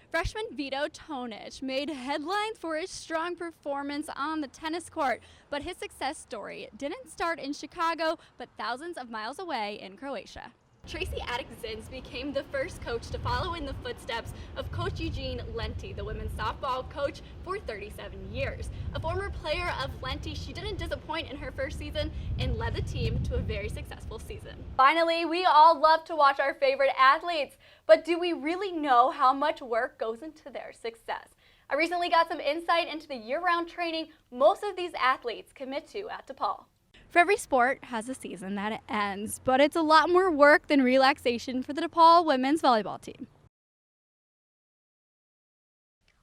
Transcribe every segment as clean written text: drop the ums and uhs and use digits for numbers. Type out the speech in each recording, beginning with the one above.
Freshman Vito Tonich made headlines for his strong performance on the tennis court, but his success story didn't start in Chicago, but thousands of miles away in Croatia. Tracy Attic-Zins became the first coach to follow in the footsteps of Coach Eugene Lenti, the women's softball coach for 37 years. A former player of Lenti, she didn't disappoint in her first season and led the team to a very successful season. Finally, we all love to watch our favorite athletes, but do we really know how much work goes into their success? I recently got some insight into the year-round training most of these athletes commit to at DePaul. For every sport has a season that it ends, but it's a lot more work than relaxation for the DePaul women's volleyball team.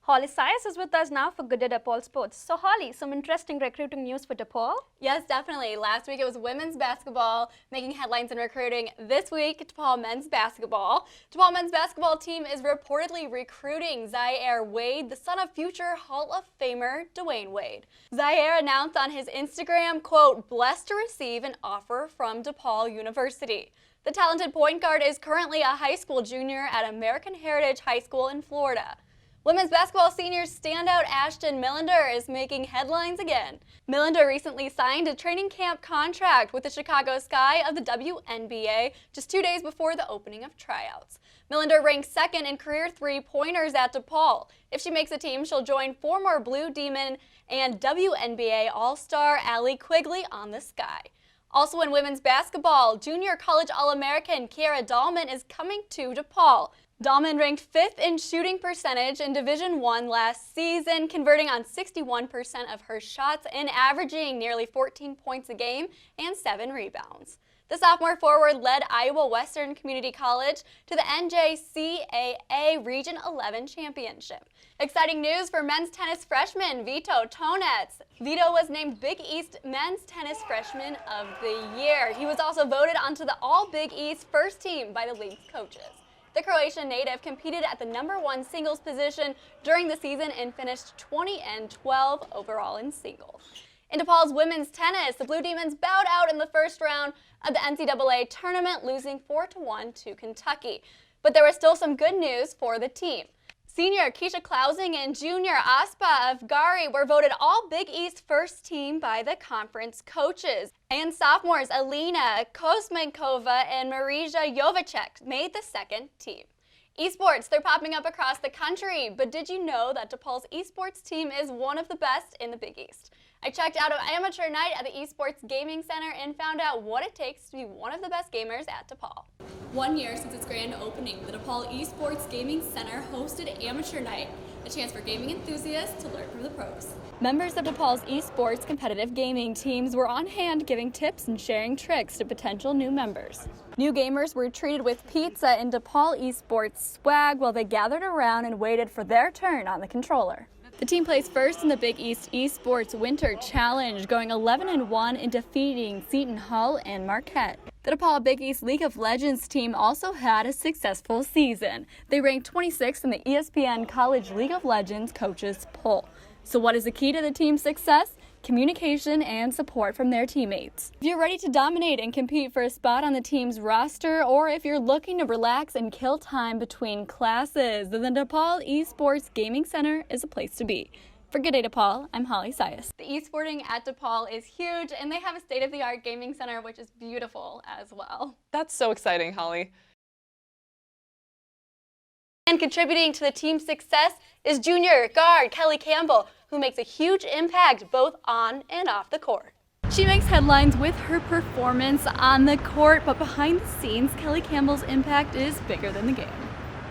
Holly Sias is with us now for Good Day DePaul Sports. So Holly, some interesting recruiting news for DePaul? Yes, definitely. Last week it was women's basketball making headlines in recruiting. This week, DePaul men's basketball. DePaul men's basketball team is reportedly recruiting Zaire Wade, the son of future Hall of Famer Dwayne Wade. Zaire announced on his Instagram, quote, "blessed to receive an offer from DePaul University." The talented point guard is currently a high school junior at American Heritage High School in Florida. Women's basketball senior standout Ashton Millender is making headlines again. Millender recently signed a training camp contract with the Chicago Sky of the WNBA just 2 days before the opening of tryouts. Millender ranks second in career three-pointers at DePaul. If she makes a team, she'll join former Blue Demon and WNBA All-Star Allie Quigley on the Sky. Also in women's basketball, junior college All-American Kiara Dahlman is coming to DePaul. Dahlman ranked 5th in shooting percentage in Division I last season, converting on 61% of her shots and averaging nearly 14 points a game and 7 rebounds. The sophomore forward led Iowa Western Community College to the NJCAA Region 11 Championship. Exciting news for men's tennis freshman Vito Tonets. Vito was named Big East Men's Tennis Freshman of the Year. He was also voted onto the All-Big East first team by the league's coaches. The Croatian native competed at the #1 singles position during the season and finished 20-12 overall in singles. In DePaul's women's tennis, the Blue Demons bowed out in the first round of the NCAA tournament, losing 4-1 to Kentucky. But there was still some good news for the team. Senior Keisha Klausing and junior Aspa of Gari were voted All Big East first team by the conference coaches. And sophomores Alina Kosmenkova and Marija Jovacek made the second team. Esports, they're popping up across the country, but did you know that DePaul's esports team is one of the best in the Big East? I checked out an amateur night at the Esports Gaming Center and found out what it takes to be one of the best gamers at DePaul. 1 year since its grand opening, the DePaul Esports Gaming Center hosted Amateur Night, a chance for gaming enthusiasts to learn from the pros. Members of DePaul's esports competitive gaming teams were on hand giving tips and sharing tricks to potential new members. New gamers were treated with pizza and DePaul esports swag while they gathered around and waited for their turn on the controller. The team placed first in the Big East Esports Winter Challenge, going 11-1 in defeating Seton Hall and Marquette. The DePaul Big East League of Legends team also had a successful season. They ranked 26th in the ESPN College League of Legends coaches poll. So what is the key to the team's success? Communication and support from their teammates. If you're ready to dominate and compete for a spot on the team's roster, or if you're looking to relax and kill time between classes, then the DePaul Esports Gaming Center is a place to be. For Good Day DePaul, I'm Holly Sias. The esporting at DePaul is huge, and they have a state-of-the-art gaming center, which is beautiful as well. That's so exciting, Holly. And contributing to the team's success is junior guard Kelly Campbell, who makes a huge impact both on and off the court. She makes headlines with her performance on the court, but behind the scenes, Kelly Campbell's impact is bigger than the game.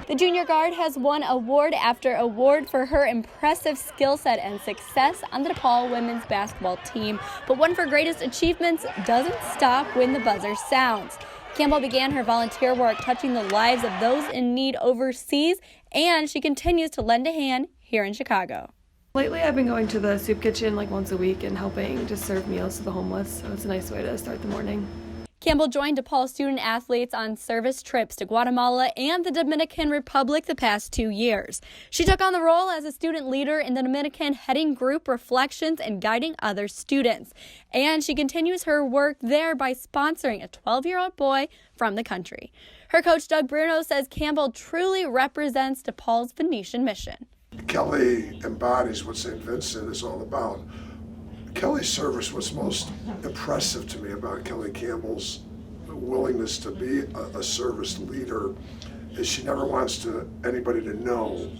The junior guard has won award after award for her impressive skill set and success on the DePaul women's basketball team, but one of her greatest achievements doesn't stop when the buzzer sounds. Campbell began her volunteer work touching the lives of those in need overseas, and she continues to lend a hand here in Chicago. Lately, I've been going to the soup kitchen like once a week and helping just serve meals to the homeless, so it's a nice way to start the morning. Campbell joined DePaul student athletes on service trips to Guatemala and the Dominican Republic the past 2 years. She took on the role as a student leader in the Dominican, heading group reflections and guiding other students. And she continues her work there by sponsoring a 12-year-old boy from the country. Her coach, Doug Bruno, says Campbell truly represents DePaul's Venetian mission. Kelly embodies what St. Vincent is all about. Kelly's service was most impressive to me about Kelly Campbell's willingness to be a service leader is she never wants anybody to know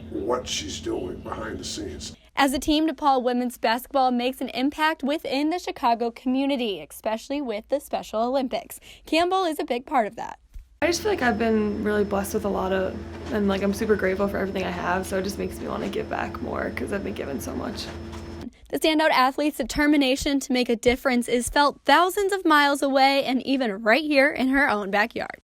what she's doing behind the scenes. As a team, DePaul women's basketball makes an impact within the Chicago community, especially with the Special Olympics. Campbell is a big part of that. I just feel like I've been really blessed with and I'm super grateful for everything I have, so it just makes me want to give back more because I've been given so much. The standout athlete's determination to make a difference is felt thousands of miles away and even right here in her own backyard.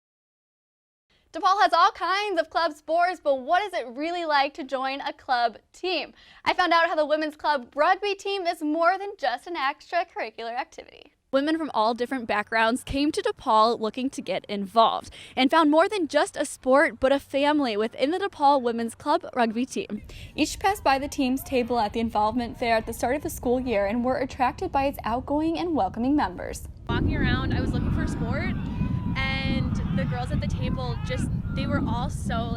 DePaul has all kinds of club sports, but what is it really like to join a club team? I found out how the women's club rugby team is more than just an extracurricular activity. Women from all different backgrounds came to DePaul looking to get involved and found more than just a sport, but a family within the DePaul Women's Club rugby team. Each passed by the team's table at the involvement fair at the start of the school year and were attracted by its outgoing and welcoming members. Walking around, I was looking for a sport, and the girls at the table they were all so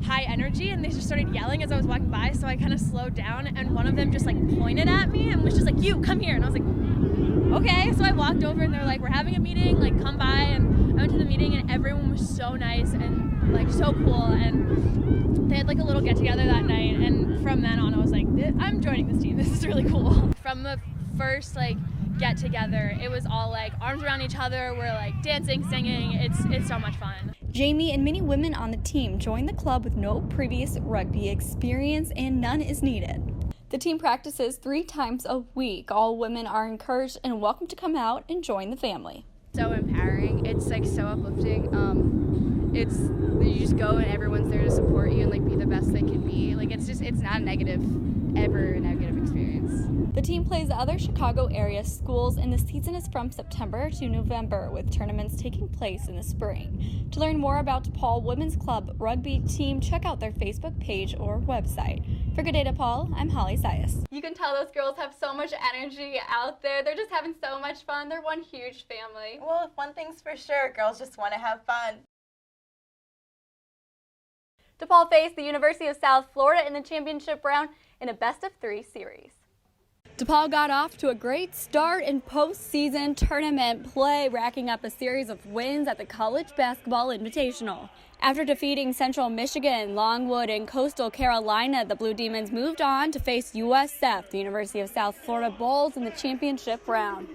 high energy, and they just started yelling as I was walking by, so I kind of slowed down, and one of them just pointed at me and was just like, "You, come here," and I was like, okay. So I walked over and they're like, "We're having a meeting, come by," and I went to the meeting and everyone was so nice and so cool, and they had a little get together that night, and from then on I was like, I'm joining this team, this is really cool. From the first get together, it was all arms around each other, we're dancing, singing, it's so much fun. Jamie and many women on the team joined the club with no previous rugby experience, and none is needed. The team practices 3 times a week. All women are encouraged and welcome to come out and join the family. So empowering. It's so uplifting. You just go and everyone's there to support you and be the best they can be. It's not a negative experience. The team plays other Chicago area schools, and the season is from September to November, with tournaments taking place in the spring. To learn more about DePaul Women's Club rugby team, check out their Facebook page or website. For Good Day DePaul, I'm Holly Sias. You can tell those girls have so much energy out there. They're just having so much fun. They're one huge family. Well, if one thing's for sure, girls just want to have fun. DePaul faced the University of South Florida in the championship round in a best-of-3 series. DePaul got off to a great start in postseason tournament play, racking up a series of wins at the College Basketball Invitational. After defeating Central Michigan, Longwood, and Coastal Carolina, the Blue Demons moved on to face USF, the University of South Florida Bulls, in the championship round.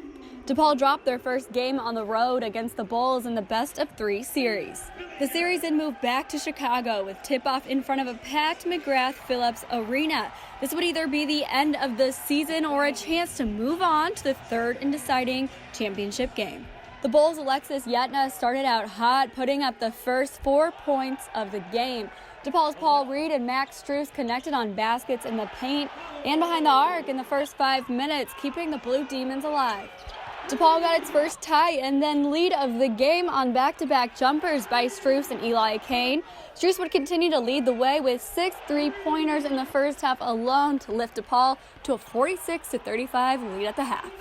DePaul dropped their first game on the road against the Bulls in the best-of-3 series. The series then moved back to Chicago with tip-off in front of a packed McGrath-Phillips Arena. This would either be the end of the season or a chance to move on to the third and deciding championship game. The Bulls' Alexis Yetna started out hot, putting up the first 4 points of the game. DePaul's Paul Reed and Max Struess connected on baskets in the paint and behind the arc in the first 5 minutes, keeping the Blue Demons alive. DePaul got its first tie and then lead of the game on back-to-back jumpers by Struess and Eli Kane. Struess would continue to lead the way with 6 3-pointers in the first half alone to lift DePaul to a 46-35 lead at the half.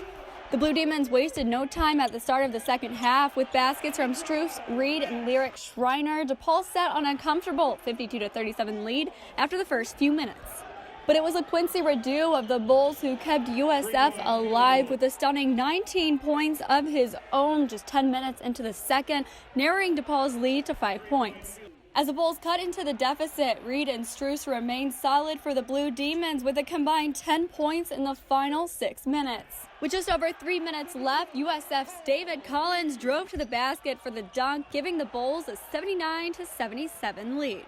The Blue Demons wasted no time at the start of the second half with baskets from Struess, Reed, and Lyric Schreiner. DePaul sat on a comfortable 52-37 lead after the first few minutes. But it was a Quincy Redoux of the Bulls who kept USF alive with a stunning 19 points of his own just 10 minutes into the second, narrowing DePaul's lead to 5 points. As the Bulls cut into the deficit, Reed and Struess remained solid for the Blue Demons with a combined 10 points in the final 6 minutes. With just over 3 minutes left, USF's David Collins drove to the basket for the dunk, giving the Bulls a 79-77 lead.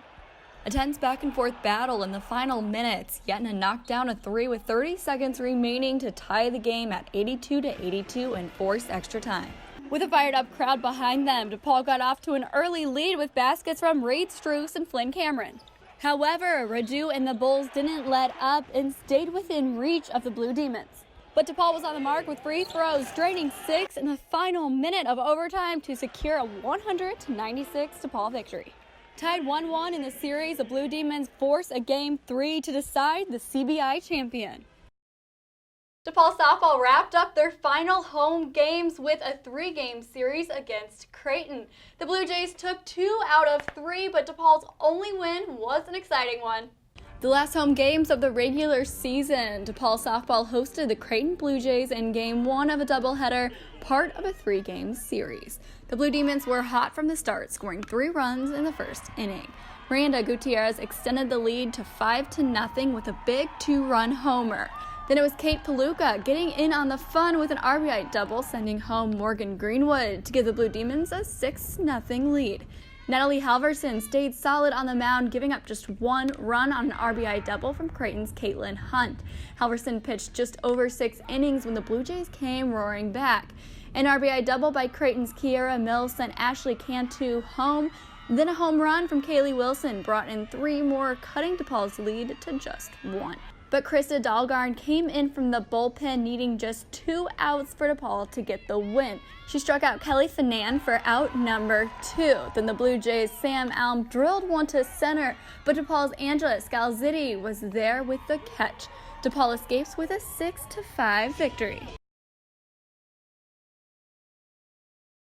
A tense back-and-forth battle in the final minutes. Yetna knocked down a 3 with 30 seconds remaining to tie the game at 82-82 and force extra time. With a fired-up crowd behind them, DePaul got off to an early lead with baskets from Reed Struess and Flynn Cameron. However, Redoux and the Bulls didn't let up and stayed within reach of the Blue Demons. But DePaul was on the mark with free throws, draining 6 in the final minute of overtime to secure a 100-96 DePaul victory. Tied 1-1 in the series, the Blue Demons force a Game 3 to decide the CBI champion. DePaul softball wrapped up their final home games with a 3-game series against Creighton. The Blue Jays took 2 out of 3, but DePaul's only win was an exciting one. The last home games of the regular season, DePaul softball hosted the Creighton Blue Jays in Game 1 of a doubleheader, part of a 3-game series. The Blue Demons were hot from the start, scoring 3 runs in the first inning. Miranda Gutierrez extended the lead to 5-0 with a big 2-run homer. Then it was Kate Paluca getting in on the fun with an RBI double, sending home Morgan Greenwood to give the Blue Demons a 6-0 lead. Natalie Halverson stayed solid on the mound, giving up just 1 run on an RBI double from Creighton's Caitlin Hunt. Halverson pitched just over 6 innings when the Blue Jays came roaring back. An RBI double by Creighton's Kiera Mills sent Ashley Cantu home. Then a home run from Kaylee Wilson brought in 3 more, cutting DePaul's lead to just 1. But Krista Dahlgarn came in from the bullpen, needing just 2 outs for DePaul to get the win. She struck out Kelly Fanan for out number 2. Then the Blue Jays' Sam Alm drilled one to center, but DePaul's Angela Scalzitti was there with the catch. DePaul escapes with a 6-5 victory.